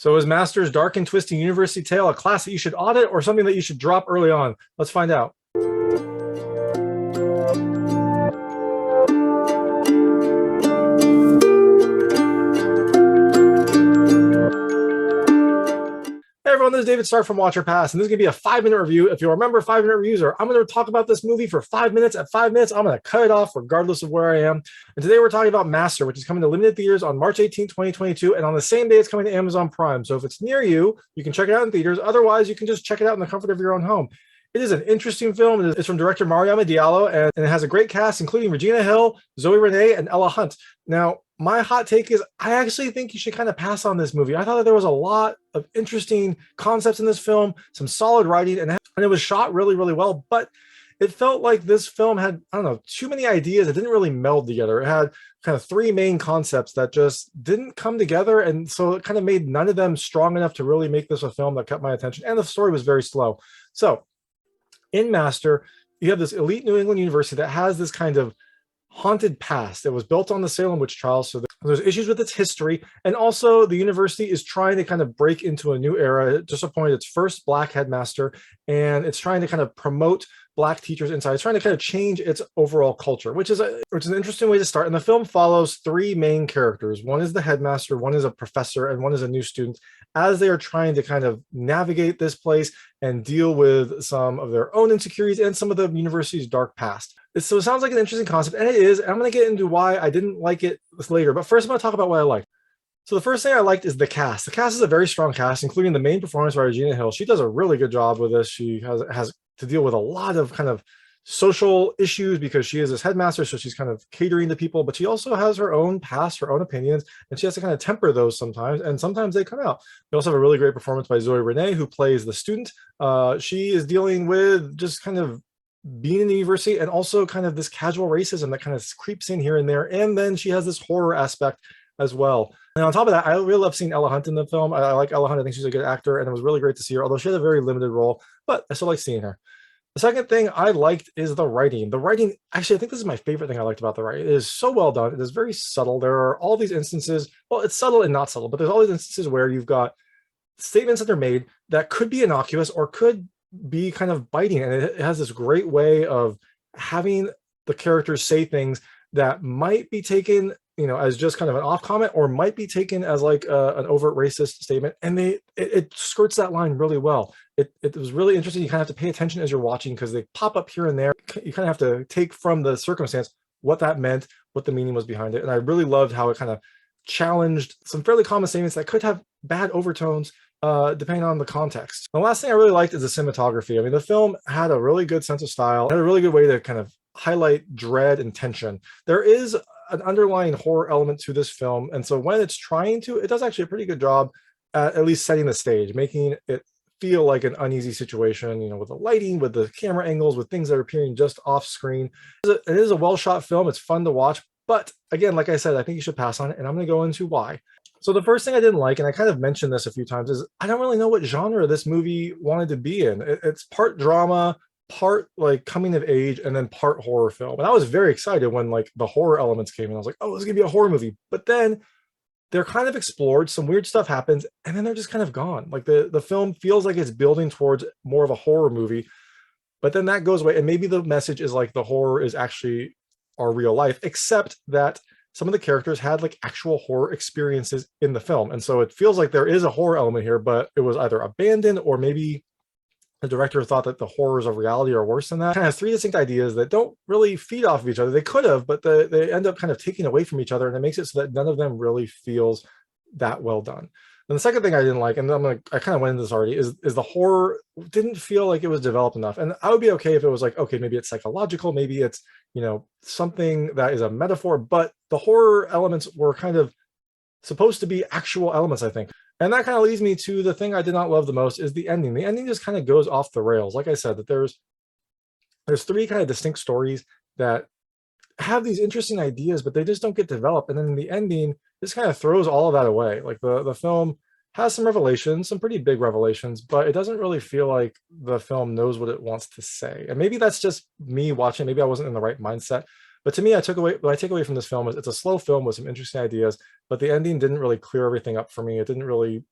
So is Master's Dark and Twisting University Tale a class that you should audit or something that you should drop early on? Let's find out. Hey everyone, this is David Stark from Watch or Pass, and this is going to be a 5-minute review. If you remember 5-minute reviews, or I'm going to talk about this movie for 5 minutes. At 5 minutes, I'm going to cut it off regardless of where I am. And today we're talking about Master, which is coming to limited theaters on March 18, 2022, and on the same day it's coming to Amazon Prime. So if it's near you, you can check it out in theaters. Otherwise, you can just check it out in the comfort of your own home. It is an interesting film. It's from director Mariama Diallo, and it has a great cast, including Regina Hill, Zoe Renee, and Ella Hunt. Now, my hot take is I actually think you should kind of pass on this movie. I thought that there was a lot of interesting concepts in this film, some solid writing, and it was shot really, really well. But it felt like this film had, I don't know, too many ideas that didn't really meld together. It had kind of 3 main concepts that just didn't come together. And so it kind of made none of them strong enough to really make this a film that kept my attention. And the story was very slow. So in Master, you have this elite New England university that has this kind of haunted past. It was built on the Salem witch trials, so there's issues with its history, and also the university is trying to kind of break into a new era. It just appointed its first Black headmaster, and it's trying to kind of promote Black teachers inside. It's trying to kind of change its overall culture, which is an interesting way to start. And the film follows 3 main characters. One is the headmaster, one is a professor, and one is a new student, as they are trying to kind of navigate this place and deal with some of their own insecurities and some of the university's dark past. So it sounds like an interesting concept, and it is. And I'm going to get into why I didn't like it later. But first, I'm going to talk about what I liked. So the first thing I liked is the cast. The cast is a very strong cast, including the main performance by Regina Hill. She does a really good job with this. She has to deal with a lot of kind of social issues because she is this headmaster, so she's kind of catering to people, but she also has her own past, her own opinions, and she has to kind of temper those sometimes, and sometimes they come out. We also have a really great performance by Zoe Renee, who plays the student. She is dealing with just kind of being in the university and also kind of this casual racism that kind of creeps in here and there. And then she has this horror aspect as well. And on top of that, I really love seeing Ella Hunt in the film. I like Ella Hunt. I think she's a good actor, and it was really great to see her, although she had a very limited role, but I still like seeing her. The second thing I liked is the writing. The writing, actually, I think this is my favorite thing I liked about the writing. It is so well done. It is very subtle. There are all these instances, well, it's subtle and not subtle, but there's all these instances where you've got statements that are made that could be innocuous or could be kind of biting, and it has this great way of having the characters say things that might be taken, you know, as just kind of an off comment, or might be taken as like an overt racist statement, and it skirts that line really well. It was really interesting. You kind of have to pay attention as you're watching because they pop up here and there. You kind of have to take from the circumstance what that meant, what the meaning was behind it, and I really loved how it kind of challenged some fairly common statements that could have bad overtones depending on the context. The last thing I really liked is the cinematography. I mean, the film had a really good sense of style, had a really good way to kind of highlight dread and tension. There is an underlying horror element to this film, and so when it's trying to, it does actually a pretty good job at least setting the stage, making it feel like an uneasy situation, you know, with the lighting, with the camera angles, with things that are appearing just off screen. It is a well-shot film. It's fun to watch, but again, like I said, I think you should pass on it, and I'm going to go into why. So the first thing I didn't like, and I kind of mentioned this a few times, is I don't really know what genre this movie wanted to be in. It's part drama, part like coming of age, and then part horror film. And I was very excited when like the horror elements came in. I was like, oh, this is gonna be a horror movie. But then they're kind of explored, some weird stuff happens, and then they're just kind of gone. Like the film feels like it's building towards more of a horror movie, but then that goes away. And maybe the message is like the horror is actually our real life, except that some of the characters had like actual horror experiences in the film. And so it feels like there is a horror element here, but it was either abandoned or maybe the director thought that the horrors of reality are worse than that. It kind of has 3 distinct ideas that don't really feed off of each other. They could have, but they end up kind of taking away from each other, and it makes it so that none of them really feels that well done. And the second thing I didn't like, and I kind of went into this already, is the horror didn't feel like it was developed enough. And I would be okay if it was like, okay, maybe it's psychological, maybe it's, you know, something that is a metaphor, but the horror elements were kind of supposed to be actual elements, I think. And that kind of leads me to the thing I did not love the most is the ending. The ending just kind of goes off the rails. Like I said, that there's 3 kind of distinct stories that have these interesting ideas, but they just don't get developed. And then in the ending, this kind of throws all of that away. Like the film has some revelations, some pretty big revelations, but it doesn't really feel like the film knows what it wants to say. And maybe that's just me watching. Maybe I wasn't in the right mindset. But to me, what I take away from this film is it's a slow film with some interesting ideas, but the ending didn't really clear everything up for me. It didn't really